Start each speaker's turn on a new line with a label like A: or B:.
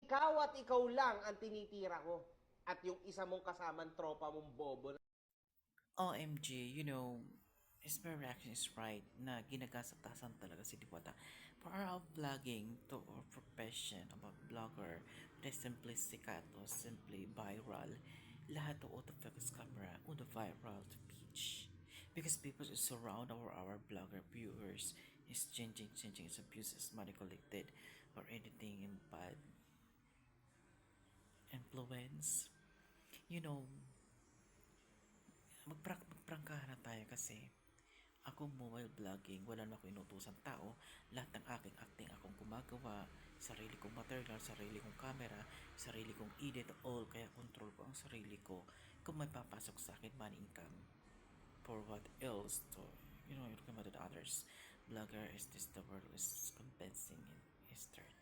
A: ikaw at ikaw lang ang tinitira ko. At yung isa mong kasamang tropa mong bobo.
B: OMG, Ismail reaction is right na ginagasa-tasan talaga si Diwata. For our vlogging to our profession about vlogger, it is simply sikat or simply viral. Lahat ng autofocus camera, the viral to pitch. Because people is surround our vlogger viewers is changing is abuse is money collected or anything in bad influence. You know, magprangkahan na tayo kasi ako mobile vlogging, wala na ako inutusan tao. Lahat ng aking acting akong gumagawa, sarili kong material, sarili kong camera, sarili kong edit, all. Kaya control ko ang sarili ko. Kung may papasok sa akin, money income. For what else to, you recommend others. Vlogger is this the world is convincing in start.